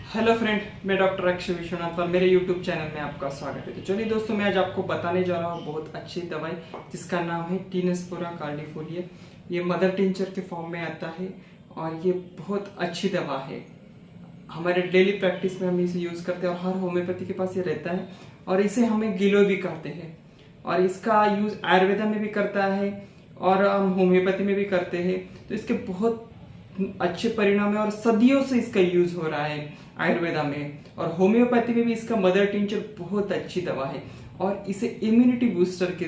Hello friend, मैं doctor Akshay Vishwanath और मेरे यूट्यूब चैनल में आपका स्वागत है। तो चलिए दोस्तों, मैं आज आपको बताने जा रहा हूँ बहुत अच्छी दवाई जिसका नाम है टीनेस्पोरा कार्डिफोलिया। ये मदर टिंचर के फॉर्म में आता है और ये बहुत अच्छी दवा है। हमारे डेली प्रैक्टिस में हम इसे यूज़ करते हैं और हर होम्योपैथी के पास ये रहता है और इसे हमें गिलो भी कहते हैं। और इसका यूज़ आयुर्वेदा में भी करता है और हम होम्योपैथी में भी करते हैं। तो इसके बहुत अच्छे परिणाम है और सदियों से इसका यूज हो रहा है आयुर्वेदा में और होम्योपैथी में भी। इसका मदर टिंचर बहुत अच्छी दवा है और इसे इम्यूनिटी बूस्टर के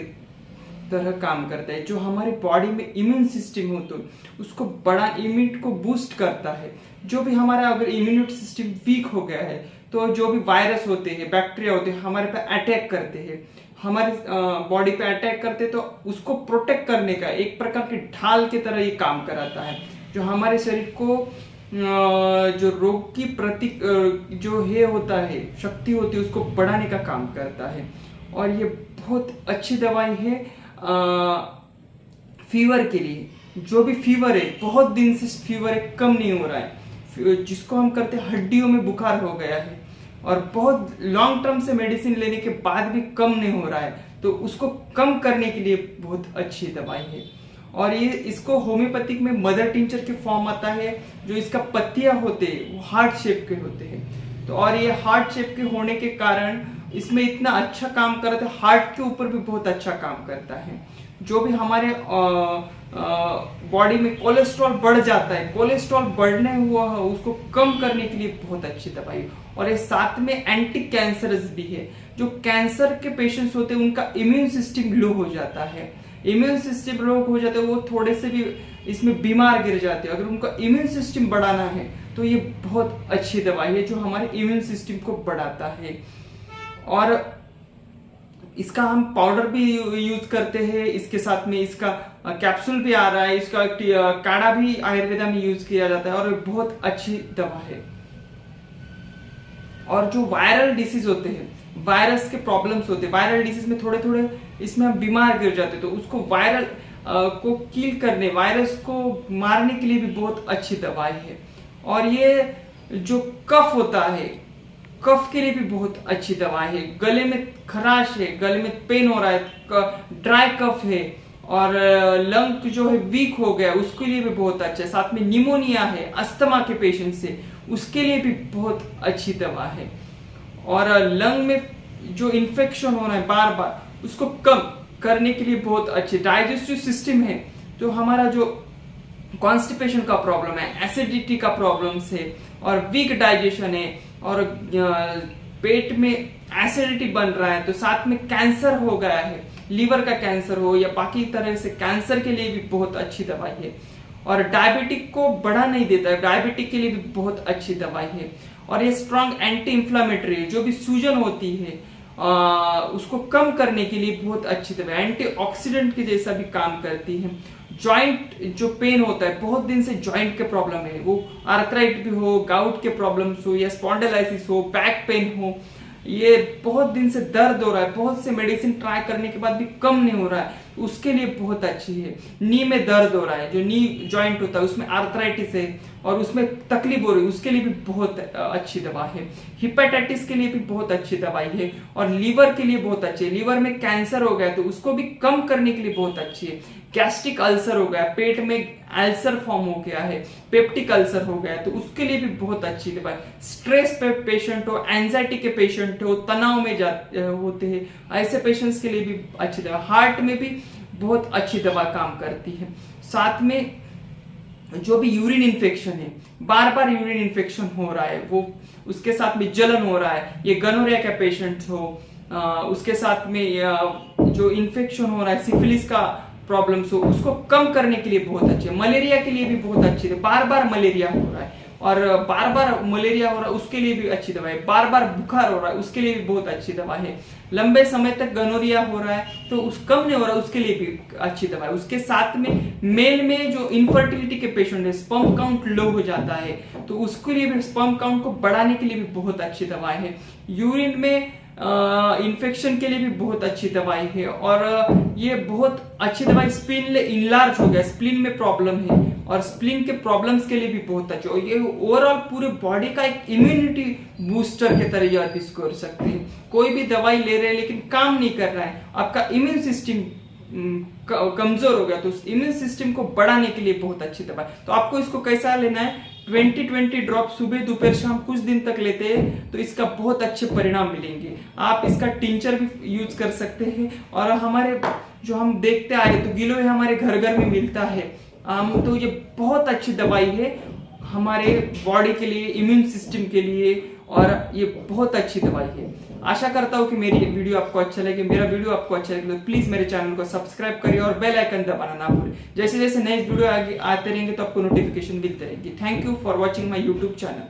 तरह काम करता है। जो हमारे बॉडी में इम्यून सिस्टम हो तो उसको बड़ा इम्यूनिटी को बूस्ट करता है। जो भी हमारा अगर इम्यूनिटी सिस्टम वीक हो गया है तो जो भी वायरस होते हैं, बैक्टीरिया होते हैं, हमारे पे अटैक करते हैं, हमारे बॉडी पे अटैक करते हैं, तो उसको प्रोटेक्ट करने का एक प्रकार की ढाल की तरह ये काम कराता है। जो हमारे शरीर को जो रोग की प्रति जो है होता है, शक्ति होती है, उसको बढ़ाने का काम करता है। और ये बहुत अच्छी दवाई है फीवर के लिए। जो भी फीवर है, बहुत दिन से फीवर है, कम नहीं हो रहा है, जिसको हम करते हैं हड्डियों में बुखार हो गया है और बहुत लॉन्ग टर्म से मेडिसिन लेने के बाद भी कम नहीं हो रहा है, तो उसको कम करने के लिए बहुत अच्छी दवाई है। और ये इसको होम्योपैथिक में मदर टिंचर के फॉर्म आता है। जो इसका पत्तियां होते हैं वो हार्ट शेप के होते हैं। तो और ये हार्ट शेप के होने के कारण इसमें इतना अच्छा काम करता है, हार्ट के ऊपर भी बहुत अच्छा काम करता है। जो भी हमारे बॉडी में कोलेस्ट्रॉल बढ़ जाता है, कोलेस्ट्रॉल बढ़ने हुआ है, उसको कम करने के लिए बहुत अच्छी दवाई है। और ये साथ में एंटी कैंसरस भी है। जो कैंसर के पेशेंट्स होते हैं उनका इम्यून सिस्टम लो हो जाता है, इम्यून सिस्टम लो हो जाता है, वो थोड़े से भी इसमें बीमार गिर जाते हैं। अगर उनका इम्यून सिस्टम बढ़ाना है तो ये बहुत अच्छी दवाई है जो हमारे इम्यून सिस्टम को बढ़ाता है। और इसका हम पाउडर भी यूज करते हैं, इसके साथ में इसका कैप्सूल भी आ रहा है, इसका काढ़ा भी आयुर्वेदा में यूज किया जाता है और बहुत अच्छी दवा है। और जो वायरल डिसीज होते हैं, वायरस के प्रॉब्लम्स होते हैं, वायरल डिसीज में थोड़े थोड़े इसमें हम बीमार गिर जाते हैं, तो उसको वायरल को किल करने, वायरस को मारने के लिए भी बहुत अच्छी दवाई है। और ये जो कफ होता है, कफ के लिए भी बहुत अच्छी दवाई है। गले में खराश है, गले में पेन हो रहा है, ड्राई कफ है और लंग जो है वीक हो गया, उसके लिए भी बहुत अच्छा है। साथ में निमोनिया है, अस्थमा के पेशेंट से, उसके लिए भी बहुत अच्छी दवा है। और लंग में जो इन्फेक्शन हो रहा है बार बार, उसको कम करने के लिए बहुत अच्छे। डाइजेस्टिव सिस्टम है, तो हमारा जो कॉन्स्टिपेशन का प्रॉब्लम है, एसिडिटी का प्रॉब्लम्स है और वीक डाइजेशन है और पेट में एसिडिटी बन रहा है, तो साथ में कैंसर हो गया है, लीवर का कैंसर हो या बाकी तरह से कैंसर के लिए भी बहुत अच्छी दवाई है। और डायबिटिक को बढ़ा नहीं देता है, डायबिटिक के लिए भी बहुत अच्छी दवाई है। और ये स्ट्रॉन्ग एंटी इंफ्लामेटरी है, जो भी सूजन होती है उसको कम करने के लिए बहुत अच्छी दवाई, एंटीऑक्सीडेंट के जैसा भी काम करती है। जॉइंट जो पेन होता है, बहुत दिन से जॉइंट के प्रॉब्लम है, वो आर्थराइट भी हो, गाउट के प्रॉब्लम्स हो या स्पॉन्डिलाइसिस हो, बैक पेन हो, ये बहुत दिन से दर्द हो रहा है, बहुत से मेडिसिन ट्राई करने के बाद भी कम नहीं हो रहा है, उसके लिए बहुत अच्छी है। नी में दर्द हो रहा है, जो नी जॉइंट होता है उसमें आर्थराइटिस है और उसमें तकलीफ हो रही है, उसके लिए भी बहुत अच्छी दवा है। हिपेटाइटिस के लिए भी बहुत अच्छी दवाई है और लीवर के लिए बहुत अच्छी है। लीवर में कैंसर हो गया तो उसको भी कम करने के लिए बहुत अच्छी है। गैस्ट्रिक अल्सर हो गया, पेट में अल्सर फॉर्म हो गया है, पेप्टिक अल्सर हो गया है, तो उसके लिए भी बहुत अच्छी दवाई। स्ट्रेस पे पेशेंट हो, एंजाइटी के पेशेंट हो, तनाव में होते हैं, ऐसे पेशेंट्स के लिए भी अच्छी दवा। हार्ट में भी बहुत अच्छी दवा काम करती है। साथ में जो भी यूरिन इन्फेक्शन है, बार बार यूरिन इन्फेक्शन हो रहा है, वो उसके साथ में जलन हो रहा है, ये गनोरिया का पेशेंट हो, उसके साथ में जो इन्फेक्शन हो रहा है, सिफिलिस का प्रॉब्लम्स हो, उसको कम करने के लिए बहुत अच्छे। मलेरिया के लिए भी बहुत अच्छी है, बार बार मलेरिया हो रहा है और बार बार मलेरिया हो रहा है, उसके लिए भी अच्छी दवा है। बार बार बुखार हो रहा है, उसके लिए भी बहुत अच्छी दवा है। लंबे समय तक गनोरिया हो रहा है तो उस कम नहीं हो रहा है, उसके लिए भी अच्छी दवा है। उसके साथ में मेल में जो इनफर्टिलिटी के पेशेंट है, स्पर्म काउंट लो हो जाता है, तो उसके लिए भी, स्पर्म काउंट को बढ़ाने के लिए भी बहुत अच्छी दवाई है। यूरिन में इन्फेक्शन के लिए भी बहुत अच्छी दवाई है और ये बहुत अच्छी दवाई। स्प्लीन इनलार्ज हो गया, स्प्लीन में प्रॉब्लम है और स्प्लीन के प्रॉब्लम्स के लिए भी बहुत अच्छा, और ये ओवरऑल पूरे बॉडी का एक इम्यूनिटी बूस्टर के तरह आप इसको कर सकते हैं। कोई भी दवाई ले रहे हैं लेकिन काम नहीं कर रहा है, आपका इम्यून सिस्टम कमजोर हो गया, तो उस इम्यून सिस्टम को बढ़ाने के लिए बहुत अच्छी दवा है। तो आपको इसको कैसा लेना है, 20-20 ड्रॉप सुबह दोपहर शाम कुछ दिन तक लेते हैं तो इसका बहुत अच्छे परिणाम मिलेंगे। आप इसका टिंचर भी यूज कर सकते हैं, और हमारे जो हम देखते आए तो गिलोय हमारे घर घर में मिलता है। तो ये बहुत अच्छी दवाई है हमारे बॉडी के लिए, इम्यून सिस्टम के लिए, और ये बहुत अच्छी दवाई है। आशा करता हूँ कि मेरी वीडियो आपको अच्छा लगे। मेरा वीडियो आपको अच्छा लगे तो प्लीज मेरे चैनल को सब्सक्राइब करिए और बेल आइकन दबाना ना भूलें। जैसे जैसे नए वीडियो आगे आते रहेंगे तो आपको नोटिफिकेशन मिलते रहेंगे। Thank you for watching my YouTube channel.